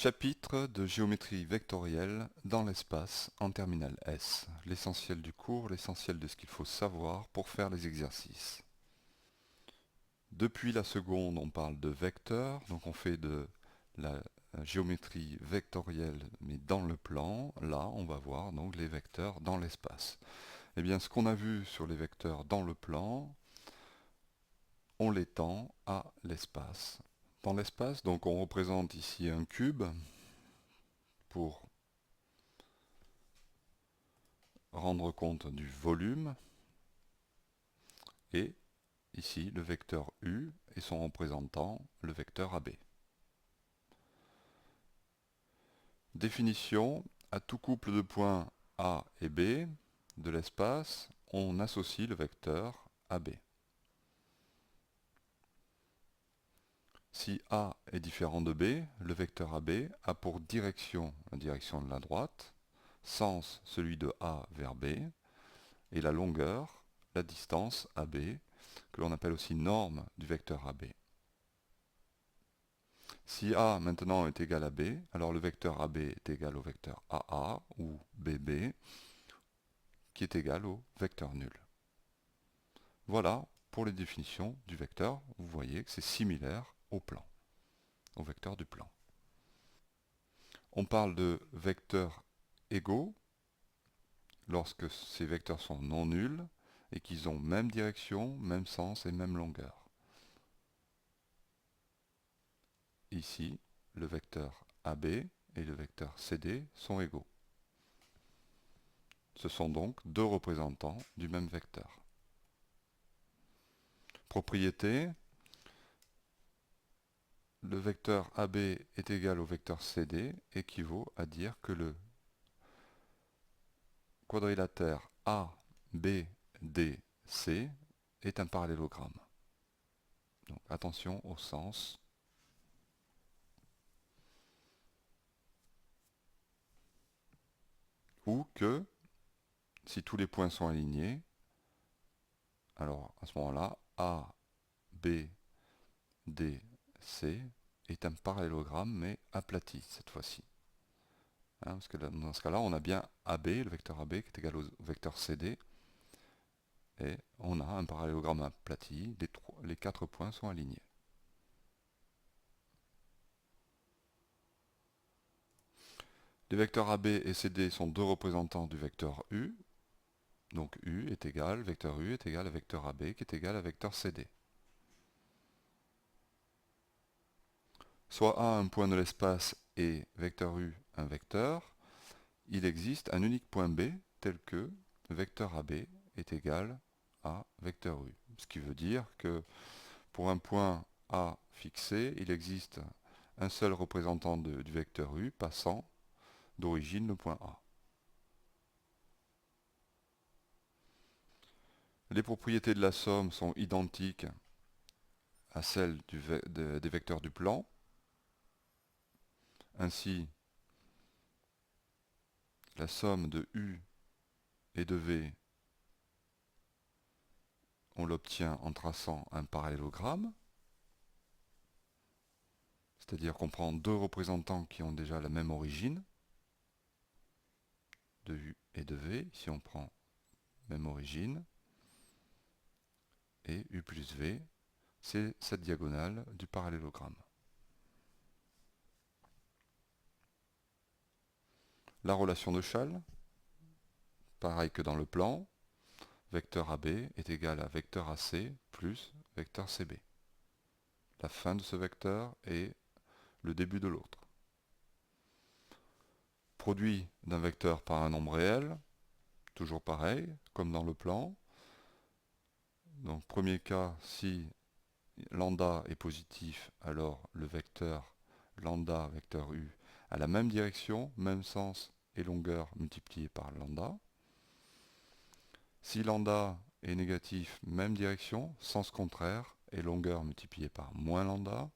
Chapitre de géométrie vectorielle dans l'espace en terminale S. L'essentiel du cours, l'essentiel de ce qu'il faut savoir pour faire les exercices. Depuis la seconde, on parle de vecteurs, donc on fait de la géométrie vectorielle mais dans le plan. Là, on va voir donc les vecteurs dans l'espace. Eh bien, ce qu'on a vu sur les vecteurs dans le plan, on l'étend à l'espace. Dans l'espace, donc on représente ici un cube pour rendre compte du volume, et ici le vecteur U et son représentant, le vecteur AB. Définition: à tout couple de points A et B de l'espace, on associe le vecteur AB. Si A est différent de B, le vecteur AB a pour direction la direction de la droite, sens celui de A vers B, et la longueur, la distance AB, que l'on appelle aussi norme du vecteur AB. Si A maintenant est égal à B, alors le vecteur AB est égal au vecteur AA ou BB, qui est égal au vecteur nul. Voilà pour les définitions du vecteur. Vous voyez que c'est similaire au plan, au vecteur du plan. On parle de vecteurs égaux lorsque ces vecteurs sont non nuls et qu'ils ont même direction, même sens et même longueur. Ici, le vecteur AB et le vecteur CD sont égaux. Ce sont donc deux représentants du même vecteur. Propriété: le vecteur AB est égal au vecteur CD équivaut à dire que le quadrilatère ABDC est un parallélogramme. Donc attention au sens. Ou que, si tous les points sont alignés, alors à ce moment-là, ABDC est un parallélogramme mais aplati cette fois-ci. Parce que dans ce cas-là, on a bien AB, le vecteur AB qui est égal au vecteur CD, et on a un parallélogramme aplati, les quatre points sont alignés. Les vecteurs AB et CD sont deux représentants du vecteur U, donc vecteur U est égal à vecteur AB qui est égal à vecteur CD. Soit A un point de l'espace et vecteur U un vecteur, il existe un unique point B tel que vecteur AB est égal à vecteur U. Ce qui veut dire que pour un point A fixé, il existe un seul représentant du vecteur U passant d'origine le point A. Les propriétés de la somme sont identiques à celles des vecteurs du plan. Ainsi, la somme de U et de V, on l'obtient en traçant un parallélogramme, c'est-à-dire qu'on prend deux représentants qui ont déjà la même origine, de U et de V. Ici on prend même origine, et U plus V, c'est cette diagonale du parallélogramme. La relation de Chasles, pareil que dans le plan, vecteur AB est égal à vecteur AC plus vecteur CB. La fin de ce vecteur est le début de l'autre. Produit d'un vecteur par un nombre réel, toujours pareil, comme dans le plan. Donc premier cas, si lambda est positif, alors le vecteur lambda, vecteur U, a la même direction, même sens et longueur multiplié par lambda. Si lambda est négatif, même direction, sens contraire et longueur multipliée par moins lambda.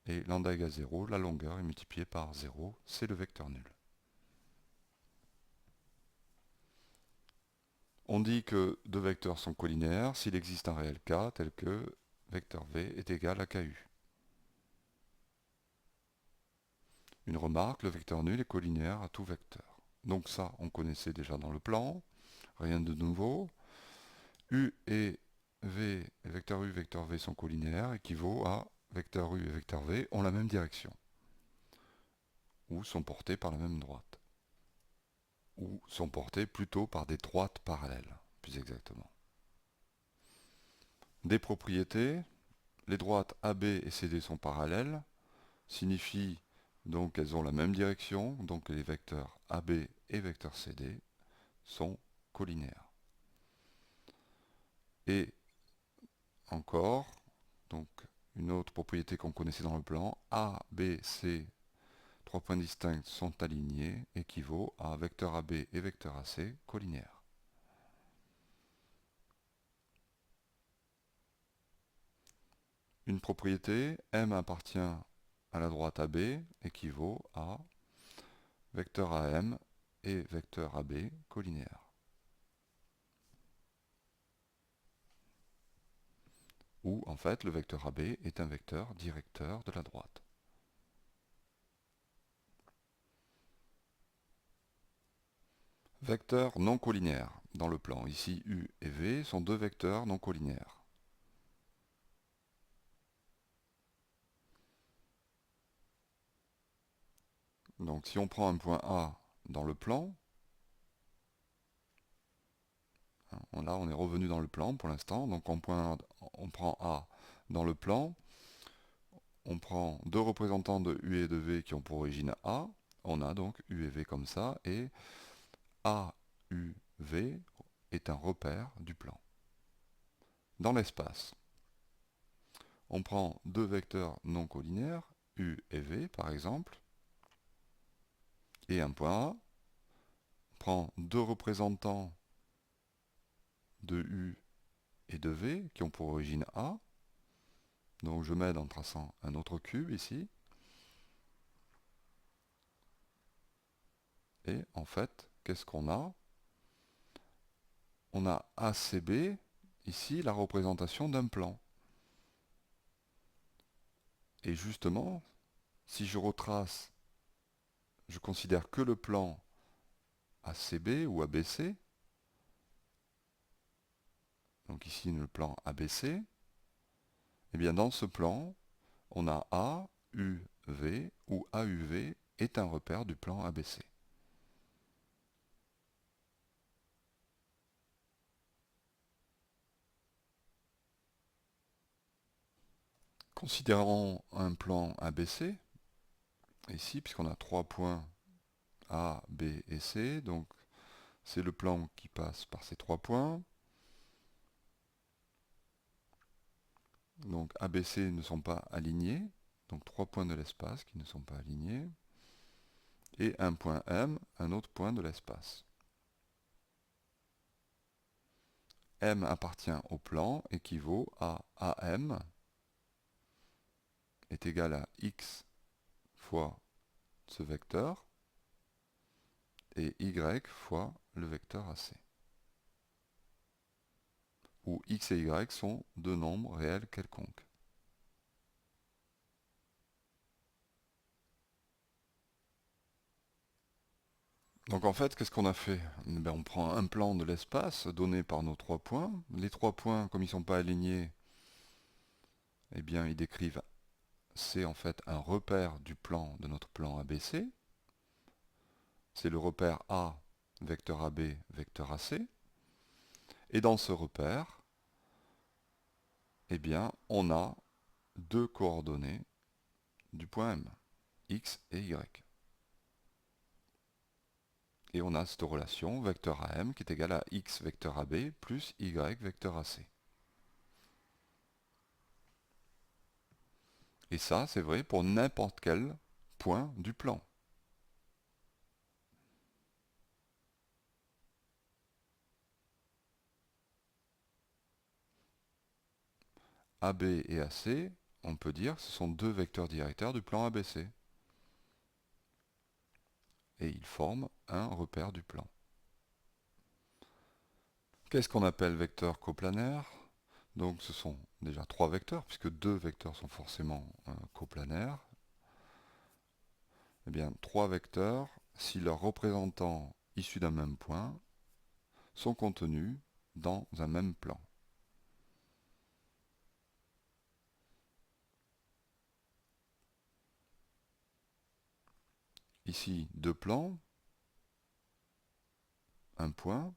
Et lambda égale 0, la longueur est multipliée par 0, c'est le vecteur nul. On dit que deux vecteurs sont collinéaires s'il existe un réel k tel que vecteur v est égal à ku. Une remarque, le vecteur nul est collinéaire à tout vecteur. Donc ça, on connaissait déjà dans le plan, rien de nouveau. U et V, vecteur U et vecteur V sont collinéaires, équivaut à vecteur U et vecteur V ont la même direction, ou sont portés par la même droite, ou sont portés plutôt par des droites parallèles, plus exactement. Des propriétés, les droites AB et CD sont parallèles, signifie donc qu'elles ont la même direction, donc les vecteurs AB et vecteurs CD sont collinéaires. Et encore, donc une autre propriété qu'on connaissait dans le plan, A, B, C, trois points distincts sont alignés, équivaut à vecteur AB et vecteur AC collinéaires. Une propriété, M appartient à la droite AB, équivaut à vecteur AM et vecteur AB collinéaires. Où en fait le vecteur AB est un vecteur directeur de la droite. Vecteurs non collinéaires dans le plan. Ici U et V sont deux vecteurs non collinéaires. Donc si on prend un point A dans le plan, là on est revenu dans le plan pour l'instant, donc on prend A dans le plan, on prend deux représentants de U et de V qui ont pour origine A, on a donc U et V comme ça, et A, U, V est un repère du plan. Dans l'espace, on prend deux vecteurs non collinéaires, U et V par exemple, et un point A, on prend deux représentants de U et de V qui ont pour origine A, donc je m'aide en traçant un autre cube ici, et en fait, qu'est-ce qu'on a? On a ACB, ici la représentation d'un plan. Et justement, si je retrace, je considère que le plan ACB ou ABC, donc ici le plan ABC, et bien dans ce plan, on a A, U, V, où AUV est un repère du plan ABC. Considérons un plan ABC, ici, puisqu'on a trois points A, B et C, donc c'est le plan qui passe par ces trois points. Donc ABC ne sont pas alignés, donc trois points de l'espace qui ne sont pas alignés, et un point M, un autre point de l'espace. M appartient au plan, équivaut à AM est égal à X fois ce vecteur, et Y fois le vecteur AC. Où X et Y sont deux nombres réels quelconques. Donc en fait, qu'est-ce qu'on a fait? On prend un plan de l'espace donné par nos trois points. Les trois points, comme ils ne sont pas alignés, eh bien, ils décrivent, c'est en fait un repère du plan de notre plan ABC. C'est le repère A, vecteur AB, vecteur AC. Et dans ce repère, eh bien, on a deux coordonnées du point M, X et Y. Et on a cette relation vecteur AM qui est égale à X vecteur AB plus Y vecteur AC. Et ça, c'est vrai pour n'importe quel point du plan. AB et AC, on peut dire que ce sont deux vecteurs directeurs du plan ABC. Et ils forment un repère du plan. Qu'est-ce qu'on appelle vecteur coplanaire? Donc ce sont déjà trois vecteurs, puisque deux vecteurs sont forcément coplanaires. Eh bien, trois vecteurs, si leurs représentants issus d'un même point sont contenus dans un même plan. Ici, deux plans, un point.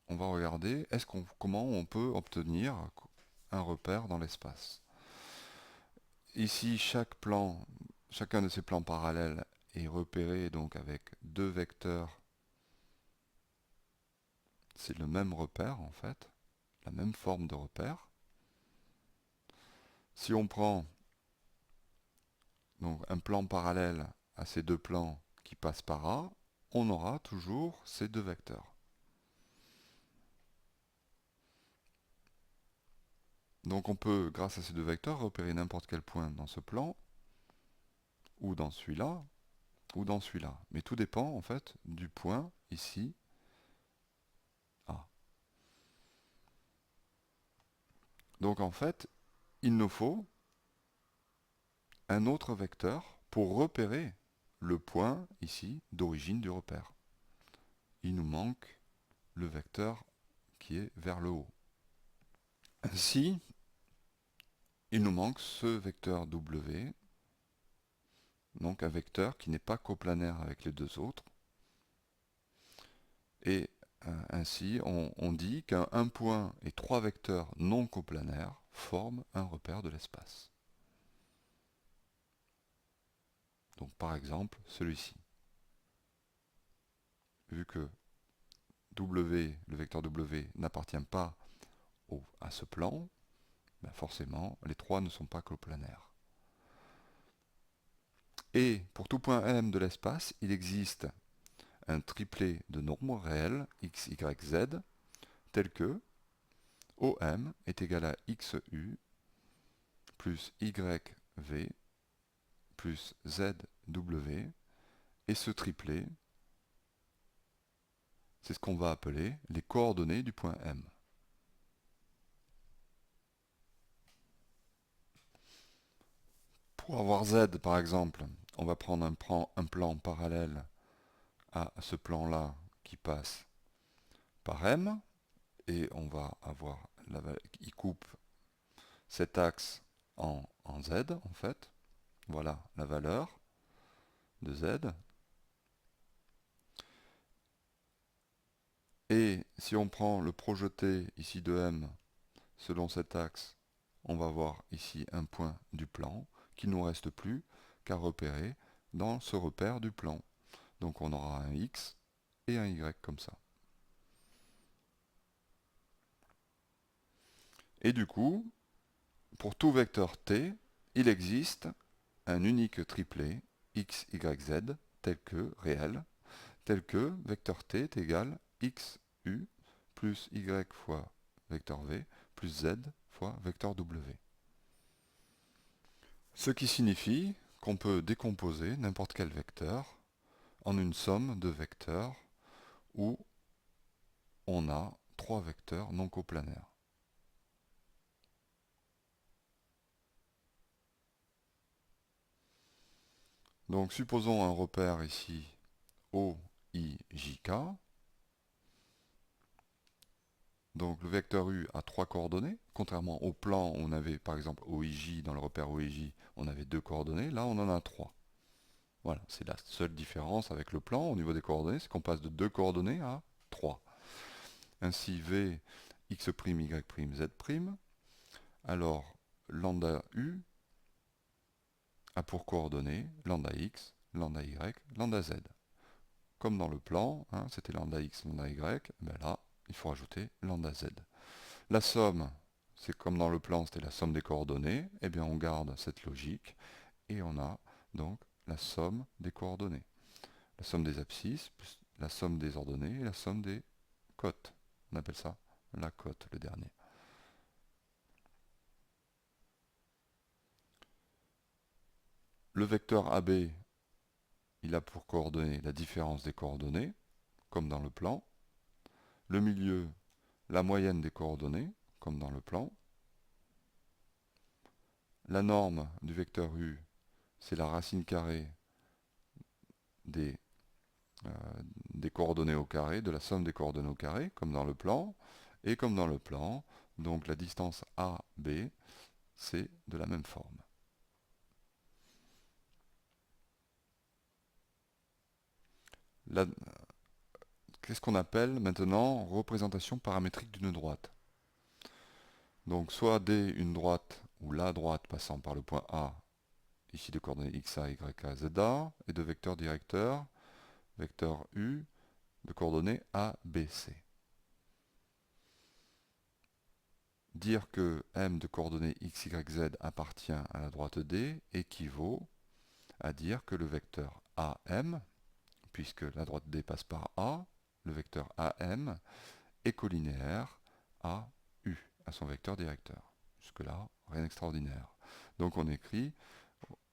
On va regarder comment on peut obtenir un repère dans l'espace. Ici, chacun de ces plans parallèles est repéré donc avec deux vecteurs. C'est le même repère en fait, la même forme de repère. Si on prend donc un plan parallèle à ces deux plans qui passent par A, on aura toujours ces deux vecteurs. Donc on peut, grâce à ces deux vecteurs, repérer n'importe quel point dans ce plan, ou dans celui-là, ou dans celui-là. Mais tout dépend en fait du point ici, A. Donc en fait, il nous faut un autre vecteur pour repérer le point ici d'origine du repère. Il nous manque le vecteur qui est vers le haut. Ainsi, il nous manque ce vecteur W, donc un vecteur qui n'est pas coplanaire avec les deux autres. Et ainsi, on dit qu'un point et trois vecteurs non coplanaires forment un repère de l'espace. Donc par exemple, celui-ci. Vu que W, le vecteur W, n'appartient pas à ce plan, ben forcément, les trois ne sont pas coplanaires. Et pour tout point M de l'espace, il existe un triplet de nombres réels, x, y, z, tel que OM est égal à XU plus YV plus ZW, et ce triplet, c'est ce qu'on va appeler les coordonnées du point M. Pour avoir Z, par exemple, on va prendre un plan parallèle à ce plan-là qui passe par M, et on va avoir, il coupe cet axe en Z, en fait. Voilà la valeur de Z. Et si on prend le projeté ici de M selon cet axe, on va voir ici un point du plan qu'il ne nous reste plus qu'à repérer dans ce repère du plan. Donc on aura un X et un Y comme ça. Et du coup, pour tout vecteur t, il existe un unique triplet x, y, z réel, tel que vecteur t est égal x, u plus y fois vecteur v plus z fois vecteur w. Ce qui signifie qu'on peut décomposer n'importe quel vecteur en une somme de vecteurs où on a trois vecteurs non coplanaires. Donc supposons un repère ici O, I, J, K. Donc le vecteur U a trois coordonnées, contrairement au plan où on avait par exemple OIJ, dans le repère OIJ, on avait deux coordonnées, là on en a trois. Voilà, c'est la seule différence avec le plan au niveau des coordonnées, c'est qu'on passe de deux coordonnées à trois. Ainsi V, X', Y', Z', alors lambda U a pour coordonnées lambda X, lambda Y, lambda Z. Comme dans le plan, hein, c'était lambda X, lambda Y, ben là, il faut rajouter lambda Z. La somme, c'est comme dans le plan, c'était la somme des coordonnées, eh bien on garde cette logique, et on a donc la somme des coordonnées. La somme des abscisses, plus la somme des ordonnées, et la somme des cotes. On appelle ça la cote, le dernier. Le vecteur AB, il a pour coordonnées la différence des coordonnées, comme dans le plan. Le milieu, la moyenne des coordonnées, comme dans le plan. La norme du vecteur U, c'est la racine carrée des, euh, des coordonnées au carré, de la somme des coordonnées au carré, comme dans le plan, et comme dans le plan, donc la distance AB, c'est de la même forme. Qu'est-ce qu'on appelle maintenant représentation paramétrique d'une droite? Donc soit D, une droite, ou la droite passant par le point A, ici de coordonnées XA, YA, ZA, et de vecteurs directeurs, vecteur U, de coordonnées A, B, C. Dire que M de coordonnées X, Y, Z appartient à la droite D équivaut à dire que le vecteur AM, puisque la droite D passe par A, le vecteur AM est collinéaire à U, à son vecteur directeur. Jusque-là, rien d'extraordinaire. Donc on écrit,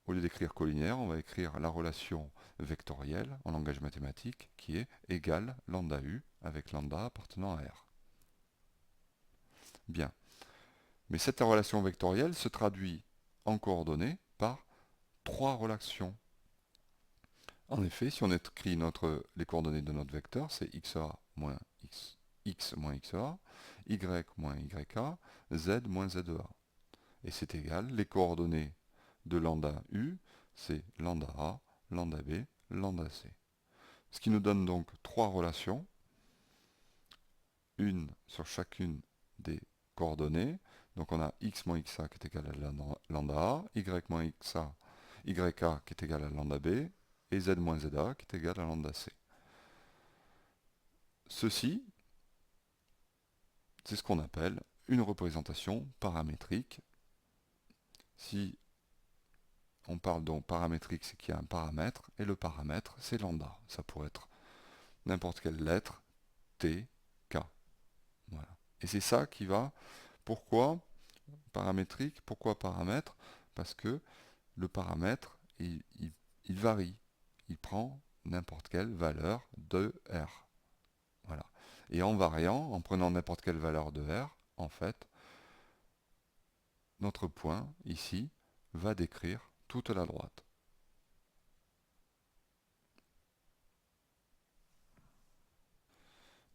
au lieu d'écrire collinéaire, on va écrire la relation vectorielle en langage mathématique qui est égale lambda U avec lambda appartenant à R. Bien. Mais cette relation vectorielle se traduit en coordonnées par trois relations. En effet, si on écrit les coordonnées de notre vecteur, c'est xa moins x moins xa, y moins yk, z moins zea. Et c'est égal, les coordonnées de lambda u, c'est lambda a, lambda b, lambda c. Ce qui nous donne donc trois relations, une sur chacune des coordonnées. Donc on a x moins xa qui est égal à lambda a, y moins xa, yk qui est égal à lambda b, et z moins za qui est égal à lambda c. Ceci, c'est ce qu'on appelle une représentation paramétrique. Si on parle donc paramétrique, c'est qu'il y a un paramètre, et le paramètre, c'est lambda. Ça pourrait être n'importe quelle lettre, t, k. Voilà. Et c'est ça qui va... Pourquoi paramétrique? Pourquoi paramètre? Parce que le paramètre, il varie. Il prend n'importe quelle valeur de R. Voilà. Et en variant, en prenant n'importe quelle valeur de R, en fait, notre point, ici, va décrire toute la droite.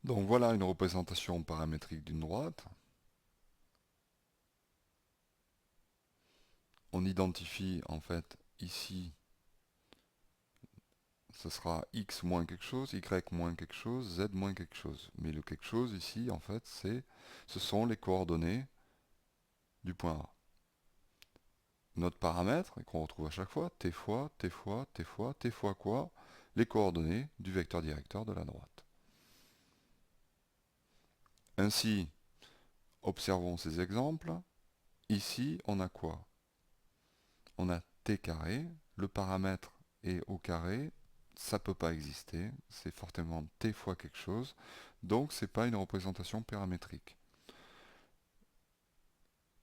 Donc voilà une représentation paramétrique d'une droite. On identifie en fait ici, ce sera x moins quelque chose, y moins quelque chose, z moins quelque chose. Mais le quelque chose ici, en fait, ce sont les coordonnées du point A. Notre paramètre, et qu'on retrouve à chaque fois, t fois, t fois, t fois, t fois quoi? Les coordonnées du vecteur directeur de la droite. Ainsi, observons ces exemples. Ici, on a quoi? On a t carré, le paramètre est au carré, ça ne peut pas exister, c'est fortement t fois quelque chose, donc ce n'est pas une représentation paramétrique.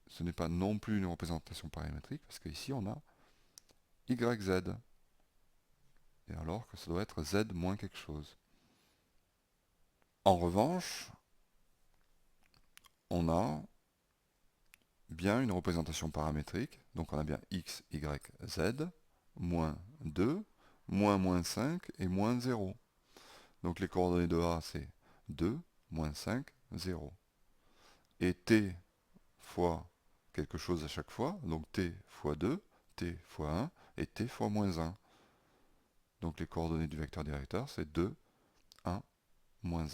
Ce n'est pas non plus une représentation paramétrique, parce qu'ici on a yz, et alors que ça doit être z moins quelque chose. En revanche, on a bien une représentation paramétrique, donc on a bien x, y, z, moins 2, moins 5 et moins 0. Donc les coordonnées de A, c'est 2, moins 5, 0. Et t fois quelque chose à chaque fois, donc t fois 2, t fois 1, et t fois moins 1. Donc les coordonnées du vecteur directeur, c'est 2, 1, moins 1.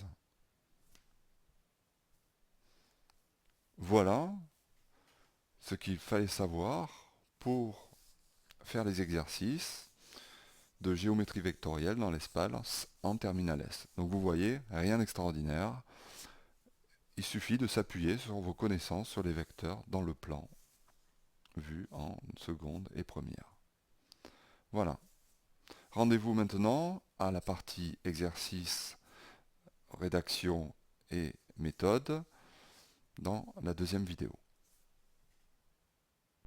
Voilà ce qu'il fallait savoir pour faire les exercices de géométrie vectorielle dans l'espace en terminale S. Donc vous voyez, rien d'extraordinaire. Il suffit de s'appuyer sur vos connaissances sur les vecteurs dans le plan, vu en seconde et première. Voilà. Rendez-vous maintenant à la partie exercice, rédaction et méthode dans la deuxième vidéo.